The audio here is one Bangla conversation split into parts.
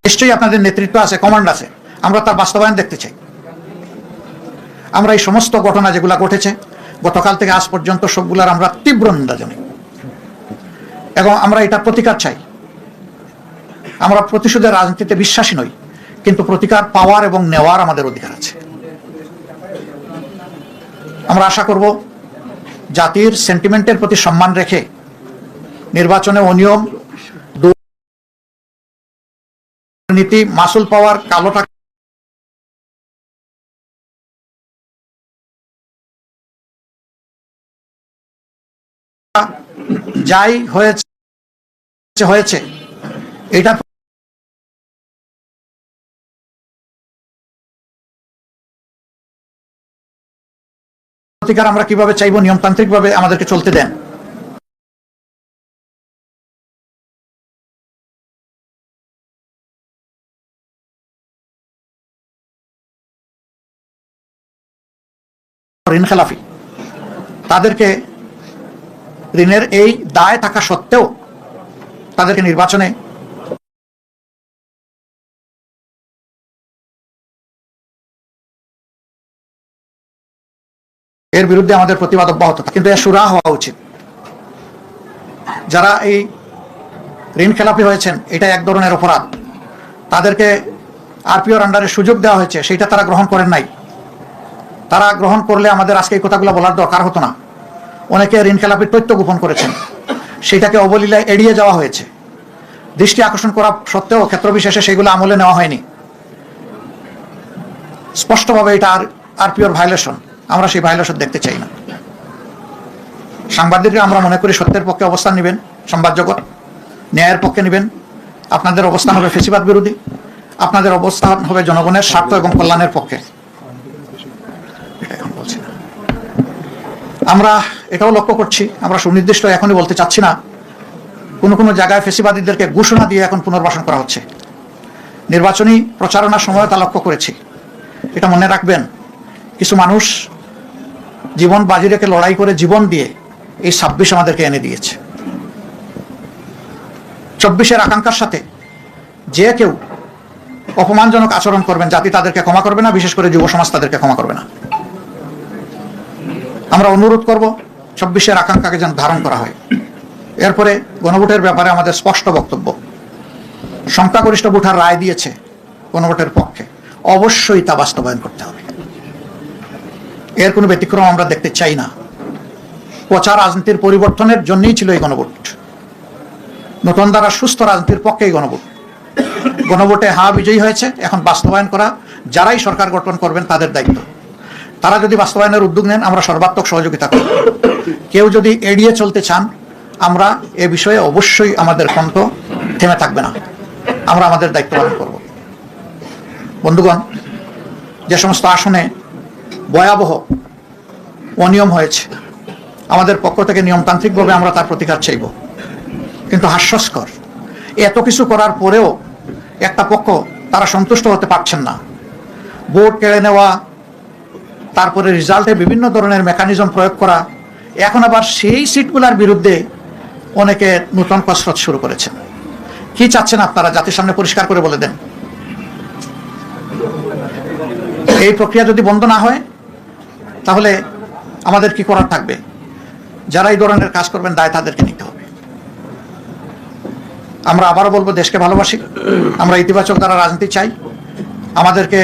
নিশ্চয়ই আপনাদের নেতৃত্ব আছে, কমান্ড আছে, আমরা তার বাস্তবায়ন দেখতে চাই। আমরা এই সমস্ত ঘটনা যেগুলো ঘটেছে গতকাল থেকে আজ পর্যন্ত সবগুলার আমরা তীব্র নিন্দা জানাই এবং আমরা এটা প্রতিকার চাই। আমরা প্রতিশোধের রাজনীতিতে বিশ্বাসী নই, কিন্তু প্রতিকার পাওয়ার এবং নেওয়ার আমাদের অধিকার আছে। আমরা আশা করব জাতির সেন্টিমেন্টের প্রতি সম্মান রেখে নির্বাচনে অনিয়ম, দুর্নীতি, মাসুল পাওয়ার, কালো টাকা যাই হয়েছে এটা প্রতিকার আমরা কিভাবে চাইব, নিয়মতান্ত্রিকভাবে আমাদেরকে চলতে দেন। ঋণ খেলাফি তাদেরকে ঋণের এই দায় থাকা সত্ত্বেও তাদেরকে নির্বাচনে এর বিরুদ্ধে আমাদের প্রতিবাদ অব্যাহত থাকে, কিন্তু এর সুরাহা হওয়া উচিত। যারা এই ঋণ খেলাপি হয়েছেন এটা এক ধরনের অপরাধ, তাদেরকে আরপিওর আন্ডারে সুযোগ দেওয়া হয়েছে, সেটা তারা গ্রহণ করেন নাই। তারা গ্রহণ করলে আমাদের আজকে এই কথাগুলো বলার দরকার হতো না। অনেকে ঋণ খেলাপির তথ্য গোপন করেছেন, সেটাকে অবলীলায় এড়িয়ে যাওয়া হয়েছে। দৃষ্টি আকর্ষণ করা সত্ত্বেও ক্ষেত্রবিশেষে সেগুলো আমলে নেওয়া হয়নি। স্পষ্টভাবে এটা আরপিওর ভায়োলেশন, আমরা সেই ভায়োলেশন দেখতে চাই না। সাংবাদিকরা আমরা মনে করি সত্যের পক্ষে অবস্থান নেবেন, সংবাদ জগৎ ন্যায়ের পক্ষে নেবেন। আপনাদের অবস্থান হবে ফ্যাসিবাদ বিরোধী, আপনাদের অবস্থান হবে জনগণের স্বার্থ এবং কল্যাণের পক্ষে। আমরা এটাও লক্ষ্য করছি, আমরা সুনির্দিষ্ট এখনই বলতে চাচ্ছি না, কোনো কোনো জায়গায় ফ্যাসিবাদীদেরকে ঘোষণা দিয়ে এখন পুনর্বাসন করা হচ্ছে। নির্বাচনী প্রচারণার সময় তা লক্ষ্য করেছি। এটা মনে রাখবেন, কিছু মানুষ জীবন বাজি রেখে লড়াই করে জীবন দিয়ে এই ২৬ আমাদেরকে এনে দিয়েছে। ২৪-এর আকাঙ্ক্ষার সাথে যে কেউ অপমানজনক আচরণ করবেন, জাতি তাদেরকে ক্ষমা করবে না, বিশেষ করে যুব সমাজ তাদেরকে ক্ষমা করবে না। আমরা অনুরোধ করব ২৪-এর আকাঙ্ক্ষাকে যেন ধারণ করা হয়। এরপরে গণভোটের ব্যাপারে আমাদের স্পষ্ট বক্তব্য। সংখ্যাগরিষ্ঠ ভোটার রায় দিয়েছে গণভোটের পক্ষে, অবশ্যই তা বাস্তবায়ন করতে হবে। এর কোনো ব্যতিক্রম আমরা দেখতে চাই না। পচা রাজনীতির পরিবর্তনের জন্যই ছিল এই গণভোট। নতুন দ্বারা সুস্থ রাজনীতির পক্ষে এই গণভোট। গণভোটে বিজয়ী হয়েছে, এখন বাস্তবায়ন করা যারাই সরকার গঠন করবেন তাদের দায়িত্ব। তারা যদি বাস্তবায়নের উদ্যোগ নেন, আমরা সর্বাত্মক সহযোগিতা করব। কেউ যদি এড়িয়ে চলতে চান, আমরা এ বিষয়ে অবশ্যই আমাদের কণ্ঠ থেমে থাকবে না, আমরা আমাদের দায়িত্ব পালন করব। বন্ধুগণ, যে সমস্ত আসনে ভয়াবহ অনিয়ম হয়েছে, আমাদের পক্ষ থেকে নিয়মতান্ত্রিকভাবে আমরা তার প্রতিকার চাইব। কিন্তু হাস্যস্কর, এত কিছু করার পরেও একটা পক্ষ তারা সন্তুষ্ট হতে পারছেন না। ভোট কেড়ে নেওয়া, তারপরে রেজাল্টে বিভিন্ন ধরনের মেকানিজম প্রয়োগ করা, এখন আবার সেই সিটগুলোর বিরুদ্ধে অনেকে নতুন কসরত শুরু করেছেন। কি চাচ্ছেন আপনারা? জাতির সামনে পরিষ্কার করে বলে দেন। এই প্রক্রিয়া যদি বন্ধ না হয়, তাহলে আমাদের কি করার থাকবে? যারা এই ধরনের কাজ করবেন, দায় তাদেরকে নিতে হবে। আমরা আবারও বলবো, দেশকে ভালোবাসি, আমরা ইতিবাচক ধারা রাজনীতি চাই। আমাদেরকে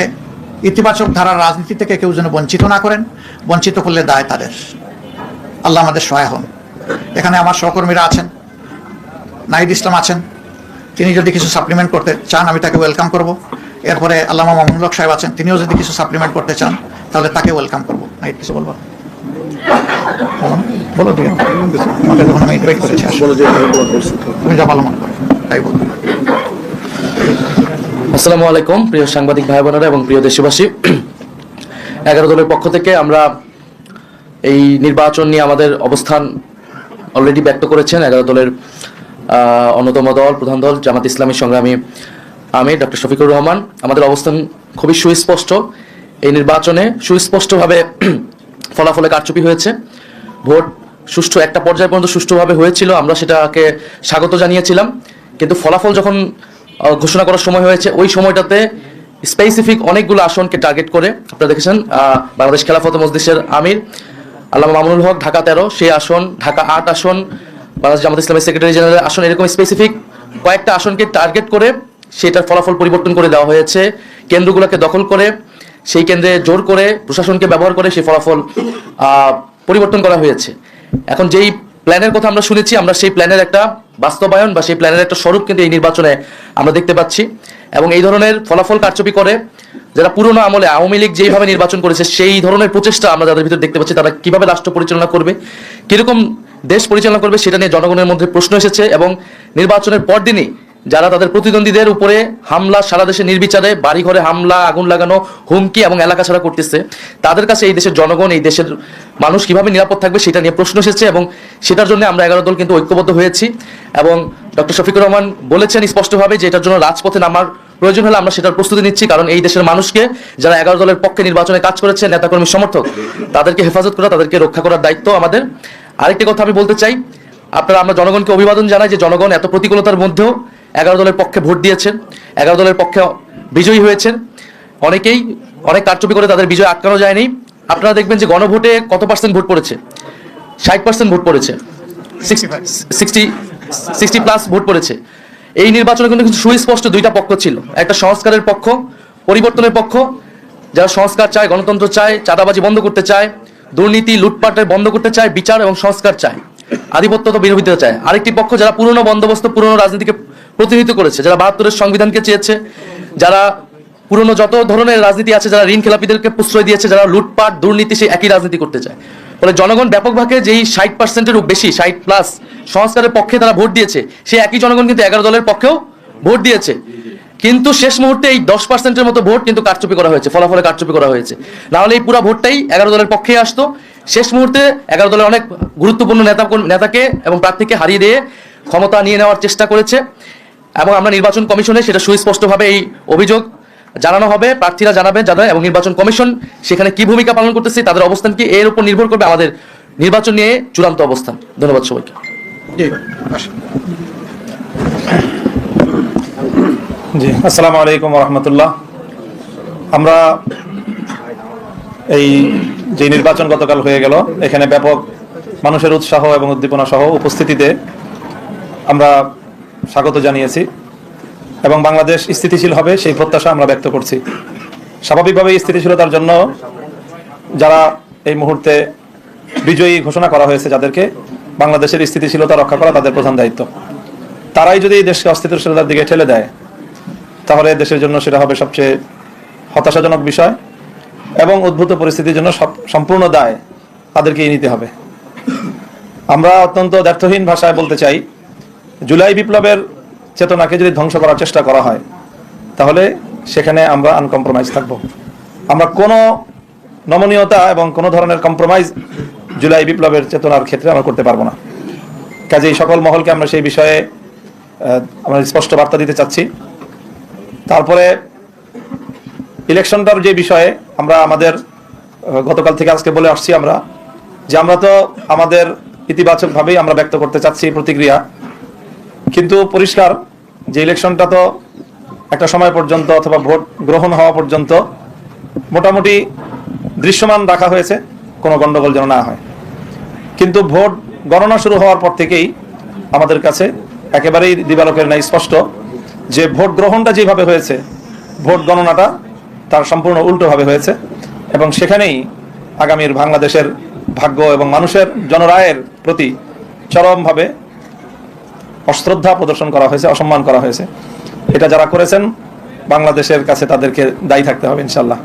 ইতিবাচক ধারার রাজনীতি থেকে কেউ যেন বঞ্চিত না করেন, বঞ্চিত করলে দায় তাদের। আল্লাহ আমাদের সহায় হন। এখানে আমার সহকর্মীরা আছেন, নাহিদ ইসলাম আছেন, তিনি যদি কিছু সাপ্লিমেন্ট করতে চান আমি তাকে ওয়েলকাম করব। এরপরে আল্লামা মামুনুল হক সাহেব আছেন, তিনিও যদি কিছু সাপ্লিমেন্ট করতে চান তাহলে তাকে ওয়েলকাম করব। নাহিদ কিছু বলবো? বলো, আমাকে যখন আমি ইনভাইট করেছি, তুমি যা ভালো মনে করো তাই বলবো। আসসালামু আলাইকুম প্রিয় সাংবাদিক ভাই বোনেরা এবং প্রিয় দেশবাসী। 11 দলের পক্ষ থেকে আমরা এই নির্বাচন নিয়ে আমাদের অবস্থান অলরেডি ব্যক্ত করেছেন 11 দলের অন্যতম দল, প্রধান দল জামাত ইসলামী সংগ্রামী আমির ডক্টর শফিকুর রহমান। আমাদের অবস্থান খুবই সুস্পষ্ট। এই নির্বাচনে সুস্পষ্টভাবে ফলাফলে কারচুপি হয়েছে। ভোট সুষ্ঠু একটা পর্যায় পর্যন্ত সুষ্ঠুভাবে হয়েছিল, আমরা সেটাকে স্বাগত জানিয়েছিলাম। কিন্তু ফলাফল যখন ঘোষণা করার সময় হয়েছে, ওই সময়টাতে স্পেসিফিক অনেকগুলো আসনকে টার্গেট করে আপনারা দেখেছেন বাংলাদেশ খেলাফত মজলিসের আমির আল্লামা মামুনুল হক ঢাকা 13 সেই আসন, ঢাকা 8 আসন, বাংলাদেশ জামাত ইসলামী সেক্রেটারি জেনারেল আসন, এরকম স্পেসিফিক কয়েকটা আসনকে টার্গেট করে সেটার ফলাফল পরিবর্তন করে দেওয়া হয়েছে। কেন্দ্রগুলোকে দখল করে সেই কেন্দ্রে জোর করে প্রশাসনকে ব্যবহার করে সেই ফলাফল পরিবর্তন করা হয়েছে। এখন যেই প্ল্যানের কথা আমরা শুনেছি, আমরা সেই প্ল্যানের একটা বাস্তবায়ন বা সেই প্ল্যানের একটা স্বরূপ কিন্তু এই নির্বাচনে আমরা দেখতে পাচ্ছি। এবং এই ধরনের ফলাফল কারচুপি করে যারা পুরনো আমলে আওয়ামী লীগ যেইভাবে নির্বাচন করেছে সেই ধরনের প্রচেষ্টা আমরা যাদের ভিতরে দেখতে পাচ্ছি, তারা কিভাবে রাষ্ট্র পরিচালনা করবে, কিরকম দেশ পরিচালনা করবে সেটা নিয়ে জনগণের মধ্যে প্রশ্ন এসেছে। এবং নির্বাচনের পরদিনই যারা তাদের প্রতিদ্বন্দ্বীদের উপরে হামলা, সারা দেশে নির্বিচারে বাড়িঘরে হামলা, আগুন লাগানো, হুমকি এবং এলাকা ছাড়া করতেছে, তাদের কাছে এই দেশের জনগণ, এই দেশের মানুষ কিভাবে নিরাপদ থাকবে সেটা নিয়ে প্রশ্ন এসেছে। এবং সেটার জন্য আমরা 11 দল কিন্তু ঐক্যবদ্ধ হয়েছি। এবং ডক্টর শফিকুর রহমান বলেছেন স্পষ্টভাবে যে এটার জন্য রাজপথে নামার প্রয়োজন হলে আমরা সেটার প্রস্তুতি নিচ্ছি, কারণ এই দেশের মানুষকে যারা 11 দলের পক্ষে নির্বাচনে কাজ করেছে, নেতাকর্মী সমর্থক, তাদেরকে হেফাজত করা, তাদেরকে রক্ষা করার দায়িত্ব আমাদের। আরেকটি কথা আমি বলতে চাই, আমরা জনগণকে অভিবাদন জানাই যে জনগণ এত প্রতিকূলতার মধ্যেও 11 দলের পক্ষে ভোট দিয়েছেন, 11 দলের পক্ষে বিজয়ী হয়েছেন। অনেকেই অনেক কারচুপি করে তাদের বিজয় আটকানো যায়নি। আপনারা দেখবেন যে গণভোটে কত পার্সেন্ট ভোট পড়েছে, 60% ভোট পড়েছে, 60+ ভোট পড়েছে। এই নির্বাচনে কিন্তু সুস্পষ্ট দুইটা পক্ষ ছিল, একটা সংস্কারের পক্ষ, পরিবর্তনের পক্ষ, যারা সংস্কার চায়, গণতন্ত্র চায়, চাঁদাবাজি বন্ধ করতে চায়, দুর্নীতি লুটপাটের বন্ধ করতে চায়, বিচার এবং সংস্কার চায়, আধিপত্য তো বিরোধিতা চায়। আরেকটি পক্ষ যারা পুরনো বন্দোবস্ত, পুরনো রাজনীতিকে প্রতিনিধিত্ব করেছে, যারা 72-এর সংবিধানকে চেয়েছে, যারা পুরনো যত ধরনের রাজনীতি আছে, যারা ঋণ খেলাপিদেরকে প্রশ্রয় দিয়েছে, যারা লুটপাট দুর্নীতি সেই একই রাজনীতি করতে চায়। ফলে জনগণ ব্যাপকভাবে যেই 60%-এরও বেশি, 60+ সংস্কারের পক্ষে তারা ভোট দিয়েছে, সেই একই জনগণ কিন্তু 11 দলের পক্ষেও ভোট দিয়েছে। কিন্তু শেষ মুহূর্তে এই 10%-এর মতো ভোট কিন্তু কারচুপি করা হয়েছে, ফলাফলে কারচুপি করা হয়েছে। না হলে এই পুরো ভোটটাই 11 দলের পক্ষেই আসতো। শেষ মুহূর্তে 11 দলের অনেক গুরুত্বপূর্ণ নেতাকে এবং প্রার্থীকে হারিয়ে দিয়ে ক্ষমতা নিয়ে নেওয়ার চেষ্টা করেছে। এবং আমরা নির্বাচন কমিশনে সেটা সুস্পষ্টভাবে এই অভিযোগ জানানো হবে, প্রার্থীরা জানাবেন এবং নির্বাচন কমিশন সেখানে কি ভূমিকা পালন করতেছে, তাদের অবস্থান কি, এর উপর নির্ভর করবে আমাদের নির্বাচন নিয়ে চূড়ান্ত অবস্থান। ধন্যবাদ সবাইকে। জি, আসসালামু আলাইকুম ওয়া রাহমাতুল্লাহ। আমরা এই যে নির্বাচন গতকাল হয়ে গেল, এখানে ব্যাপক মানুষের উৎসাহ এবং উদ্দীপনা সহ উপস্থিতিতে আমরা স্বাগত জানিয়েছি এবং বাংলাদেশ স্থিতিশীল হবে সেই প্রত্যাশা আমরা ব্যক্ত করছি। স্বাভাবিকভাবে স্থিতিশীলতার জন্য যারা এই মুহূর্তে বিজয়ী ঘোষণা করা হয়েছে, যাদেরকে বাংলাদেশের স্থিতিশীলতা রক্ষা করা তাদের প্রধান দায়িত্ব, তারাই যদি দেশকে অস্থিতিশীলতার দিকে ঠেলে দেয় তাহলে দেশের জন্য সেটা হবে সবচেয়ে হতাশাজনক বিষয় এবং উদ্ভূত পরিস্থিতির জন্য সম্পূর্ণ দায় তাদেরকেই নিতে হবে। আমরা অত্যন্ত দ্ব্যর্থহীন ভাষায় বলতে চাই, জুলাই বিপ্লবের চেতনাকে যদি ধ্বংস করার চেষ্টা করা হয় তাহলে সেখানে আমরা আনকম্প্রোমাইজ থাকব। আমরা কোনো নমনীয়তা এবং কোনো ধরনের কম্প্রোমাইজ জুলাই বিপ্লবের চেতনার ক্ষেত্রে আমরা করতে পারবো না। কাজেই সকল মহলকে আমরা সেই বিষয়ে আমরা স্পষ্ট বার্তা দিতে চাচ্ছি। তারপরে ইলেকশনটার যে বিষয়ে আমরা আমাদের গতকাল থেকে আজকে বলে আসছি আমরা যে আমরা তো আমাদের ইতিবাচকভাবেই আমরা ব্যক্ত করতে চাচ্ছি প্রতিক্রিয়া, কিন্তু পরিষ্কার যে ইলেকশনটা তো একটা সময় পর্যন্ত অথবা ভোট গ্রহণ হওয়া পর্যন্ত মোটামুটি দৃশ্যমান রাখা হয়েছে, কোনো গন্ডগোল যেন না হয়। কিন্তু ভোট গণনা শুরু হওয়ার পর থেকেই আমাদের কাছে একেবারেই দিবালোকের ন্যায় স্পষ্ট যে ভোট গ্রহণটা যেভাবে হয়েছে, ভোট গণনাটা তার সম্পূর্ণ উল্টোভাবে হয়েছে এবং সেখানেই আগামীর বাংলাদেশের ভাগ্য এবং মানুষের জনরায়ের প্রতি চরমভাবে অশ্রদ্ধা প্রদর্শন করা হয়েছে, অসম্মান করা হয়েছে। এটা যারা করেছেন বাংলাদেশের কাছে তাদেরকে দায়ী থাকতে হবে ইনশাল্লাহ।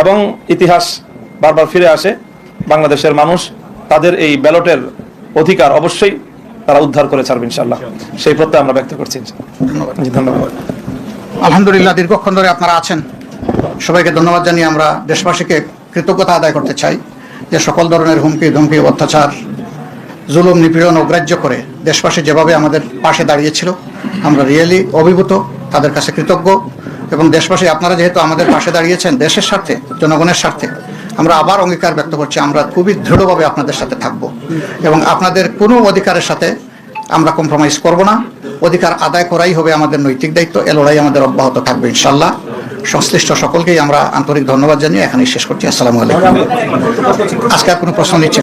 এবং ইতিহাস বারবার ফিরে আসে, বাংলাদেশের মানুষ তাদের এই ব্যালটের অধিকার অবশ্যই তারা উদ্ধার করে ছাড়বে ইনশাল্লাহ, সেই প্রত্যয় আমরা ব্যক্ত করছি। ধন্যবাদ। আলহামদুলিল্লাহ, দীর্ঘক্ষণ ধরে আপনারা আছেন, সবাইকে ধন্যবাদ জানিয়ে আমরা দেশবাসীকে কৃতজ্ঞতা আদায় করতে চাই যে সকল ধরনের হুমকি ধমকি, অত্যাচার, জুলুম, নিপীড়ন অগ্রাহ্য করে দেশবাসী যেভাবে আমাদের পাশে দাঁড়িয়েছিল, আমরা রিয়েলি অভিভূত, তাদের কাছে কৃতজ্ঞ। এবং দেশবাসী আপনারা যেহেতু আমাদের পাশে দাঁড়িয়েছেন দেশের স্বার্থে, জনগণের স্বার্থে, আমরা আবার অঙ্গীকার ব্যক্ত করছি আমরা খুবই দৃঢ়ভাবে আপনাদের সাথে থাকব এবং আপনাদের কোনো অধিকারের সাথে আমরা কম্প্রোমাইজ করব না। অধিকার আদায় করাই হবে আমাদের নৈতিক দায়িত্ব। এ লড়াই আমাদের অব্যাহত থাকবে ইনশাআল্লাহ। সংশ্লিষ্ট সকলকেই আমরা আন্তরিক ধন্যবাদ জানিয়ে এখানেই শেষ করছি। আসসালামু আলাইকুম। আজকে আর কোনো প্রশ্ন নিচ্ছে